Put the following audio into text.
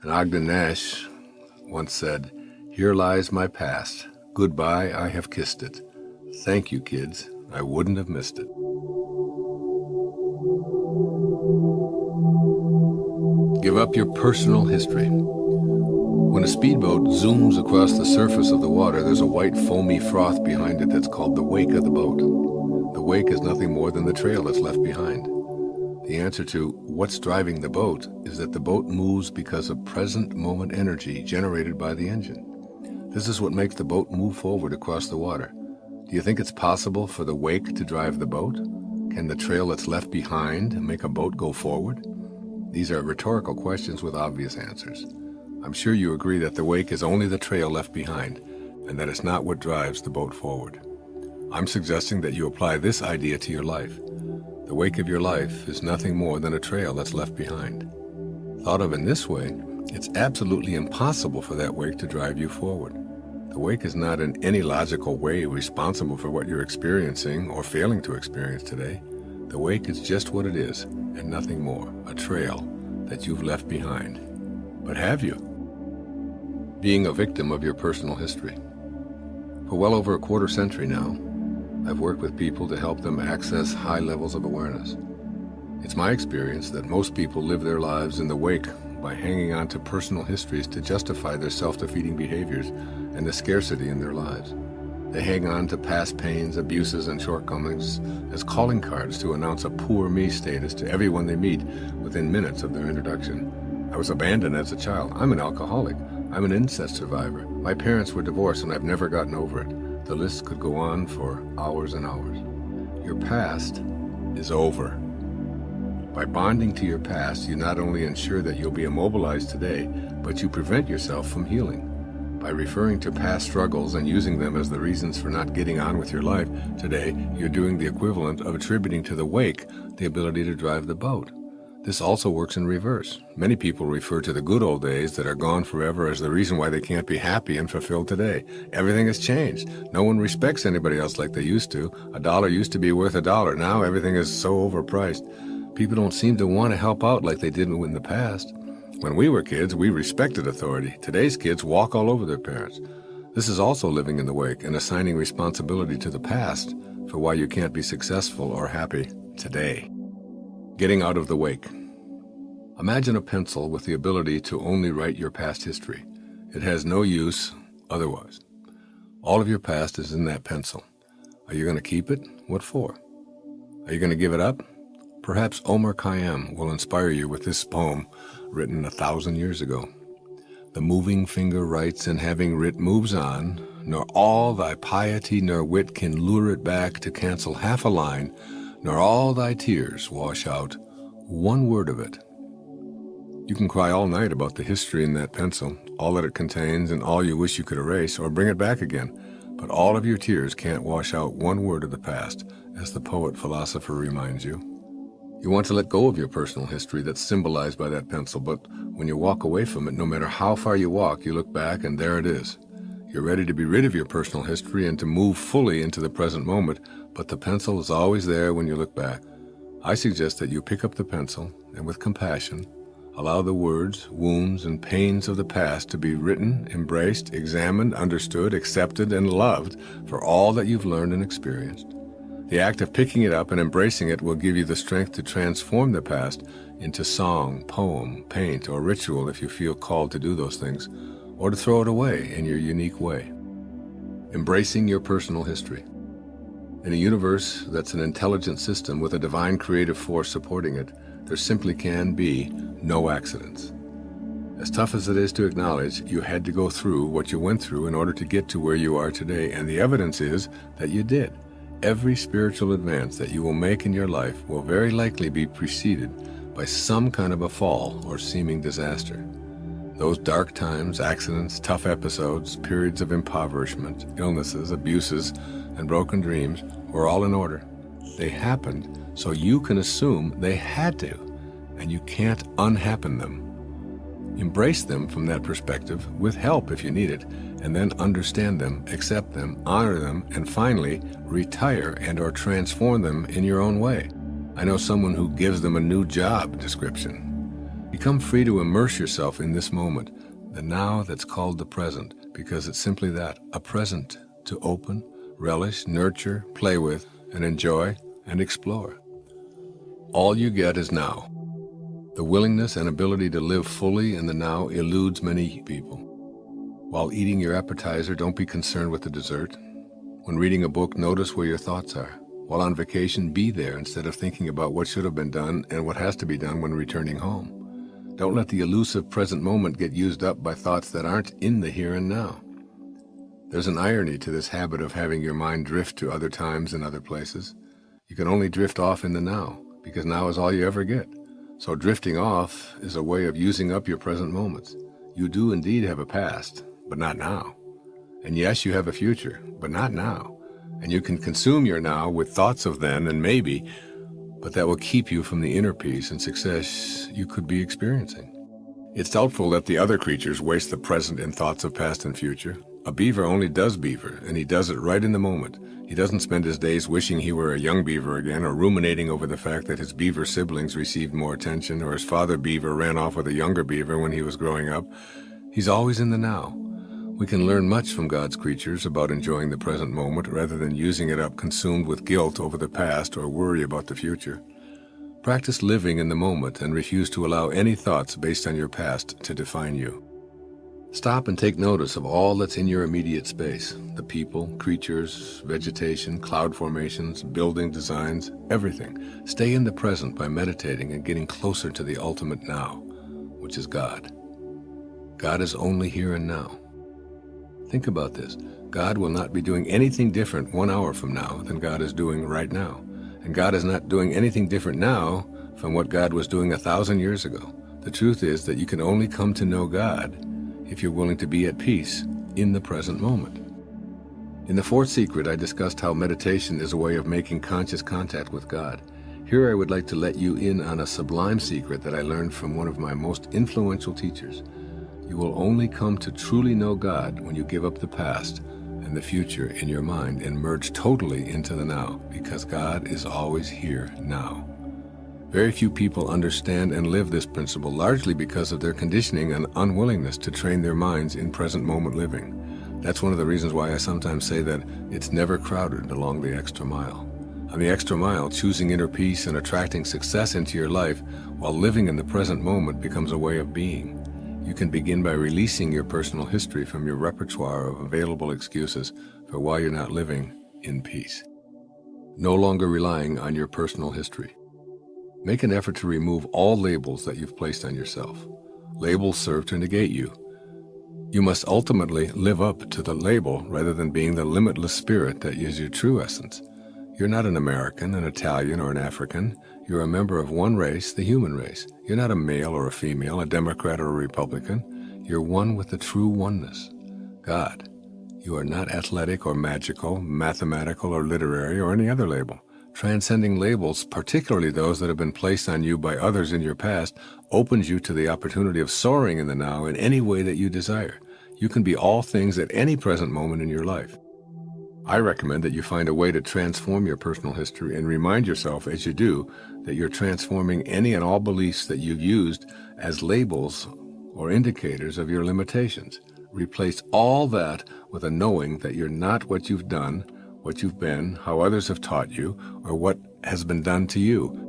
And Ogden Nash once said, "Here lies my past. Goodbye, I have kissed it. Thank you, kids. I wouldn't have missed it." Give up your personal history. When a speedboat zooms across the surface of the water, there's a white foamy froth behind it that's called the wake of the boat. The wake is nothing more than the trail that's left behind. The answer to what's driving the boat is that the boat moves because of present moment energy generated by the engine. This is what makes the boat move forward across the water. Do you think it's possible for the wake to drive the boat? Can the trail that's left behind make a boat go forward? These are rhetorical questions with obvious answers. I'm sure you agree that the wake is only the trail left behind, and that it's not what drives the boat forward. I'm suggesting that you apply this idea to your life. The wake of your life is nothing more than a trail that's left behind. Thought of in this way, it's absolutely impossible for that wake to drive you forward. The wake is not in any logical way responsible for what you're experiencing or failing to experience today. The wake is just what it is, and nothing more, a trail that you've left behind. But have you? Being a victim of your personal history. For well over a quarter century now, I've worked with people to help them access high levels of awareness. It's my experience that most people live their lives in the wake by hanging on to personal histories to justify their self-defeating behaviors and the scarcity in their lives. They hang on to past pains, abuses, and shortcomings as calling cards to announce a poor me status to everyone they meet within minutes of their introduction. I was abandoned as a child. I'm an alcoholic. I'm an incest survivor. My parents were divorced and I've never gotten over it. The list could go on for hours and hours. Your past is over. By bonding to your past, you not only ensure that you'll be immobilized today, but you prevent yourself from healing. By referring to past struggles and using them as the reasons for not getting on with your life today, you're doing the equivalent of attributing to the wake the ability to drive the boat. This also works in reverse. Many people refer to the good old days that are gone forever as the reason why they can't be happy and fulfilled today. Everything has changed. No one respects anybody else like they used to. A dollar used to be worth a dollar. Now everything is so overpriced. People don't seem to want to help out like they did in the past. When we were kids, we respected authority. Today's kids walk all over their parents. This is also living in the wake and assigning responsibility to the past for why you can't be successful or happy today. Getting out of the wake. Imagine a pencil with the ability to only write your past history. It has no use otherwise. All of your past is in that pencil. Are you going to keep it? What for? Are you going to give it up? Perhaps Omar Khayyam will inspire you with this poem written 1,000 years ago. The moving finger writes, and having writ moves on, nor all thy piety nor wit can lure it back to cancel half a line, nor all thy tears wash out one word of it. You can cry all night about the history in that pencil, all that it contains and all you wish you could erase or bring it back again, but all of your tears can't wash out one word of the past, as the poet-philosopher reminds you. You want to let go of your personal history that's symbolized by that pencil, but when you walk away from it, no matter how far you walk, you look back and there it is. You're ready to be rid of your personal history and to move fully into the present moment, but the pencil is always there when you look back. I suggest that you pick up the pencil and with compassion, allow the words, wounds, and pains of the past to be written, embraced, examined, understood, accepted, and loved for all that you've learned and experienced. The act of picking it up and embracing it will give you the strength to transform the past into song, poem, paint, or ritual if you feel called to do those things, or to throw it away in your unique way. Embracing your personal history. In a universe that's an intelligent system with a divine creative force supporting it, there simply can be no accidents. As tough as it is to acknowledge, you had to go through what you went through in order to get to where you are today, and the evidence is that you did. Every spiritual advance that you will make in your life will very likely be preceded by some kind of a fall or seeming disaster. Those dark times, accidents, tough episodes, periods of impoverishment, illnesses, abuses, and broken dreams were all in order. They happened so you can assume they had to, and you can't unhappen them. Embrace them from that perspective with help if you need it, and then understand them, accept them, honor them, and finally retire and or transform them in your own way. I know someone who gives them a new job description. Become free to immerse yourself in this moment, the now that's called the present, because it's simply that, a present to open, relish, nurture, play with, and enjoy, and explore. All you get is now. The willingness and ability to live fully in the now eludes many people. While eating your appetizer, don't be concerned with the dessert. When reading a book, notice where your thoughts are. While on vacation, be there instead of thinking about what should have been done and what has to be done when returning home. Don't let the elusive present moment get used up by thoughts that aren't in the here and now. There's an irony to this habit of having your mind drift to other times and other places. You can only drift off in the now, because now is all you ever get. So drifting off is a way of using up your present moments. You do indeed have a past, but not now. And yes, you have a future, but not now. And you can consume your now with thoughts of then and maybe, but that will keep you from the inner peace and success you could be experiencing. It's doubtful that the other creatures waste the present in thoughts of past and future. A beaver only does beaver, and he does it right in the moment. He doesn't spend his days wishing he were a young beaver again, or ruminating over the fact that his beaver siblings received more attention, or his father beaver ran off with a younger beaver when he was growing up. He's always in the now. We can learn much from God's creatures about enjoying the present moment rather than using it up consumed with guilt over the past or worry about the future. Practice living in the moment and refuse to allow any thoughts based on your past to define you. Stop and take notice of all that's in your immediate space, the people, creatures, vegetation, cloud formations, building designs, everything. Stay in the present by meditating and getting closer to the ultimate now, which is God. God is only here and now. Think about this. God will not be doing anything different 1 hour from now than God is doing right now. And God is not doing anything different now from what God was doing 1,000 years ago. The truth is that you can only come to know God if you're willing to be at peace in the present moment. In the fourth secret, I discussed how meditation is a way of making conscious contact with God. Here I would like to let you in on a sublime secret that I learned from one of my most influential teachers. You will only come to truly know God when you give up the past and the future in your mind and merge totally into the now, because God is always here now. Very few people understand and live this principle, largely because of their conditioning and unwillingness to train their minds in present moment living. That's one of the reasons why I sometimes say that it's never crowded along the extra mile. On the extra mile, choosing inner peace and attracting success into your life while living in the present moment becomes a way of being. You can begin by releasing your personal history from your repertoire of available excuses for why you're not living in peace. No longer relying on your personal history. Make an effort to remove all labels that you've placed on yourself. Labels serve to negate you. You must ultimately live up to the label rather than being the limitless spirit that is your true essence. You're not an American, an Italian, or an African. You're a member of one race, the human race. You're not a male or a female, a Democrat or a Republican. You're one with the true oneness, God. You are not athletic or magical, mathematical or literary or any other label. Transcending labels, particularly those that have been placed on you by others in your past, opens you to the opportunity of soaring in the now in any way that you desire. You can be all things at any present moment in your life. I recommend that you find a way to transform your personal history and remind yourself as you do that you're transforming any and all beliefs that you've used as labels or indicators of your limitations. Replace all that with a knowing that you're not what you've done, what you've been, how others have taught you, or what has been done to you.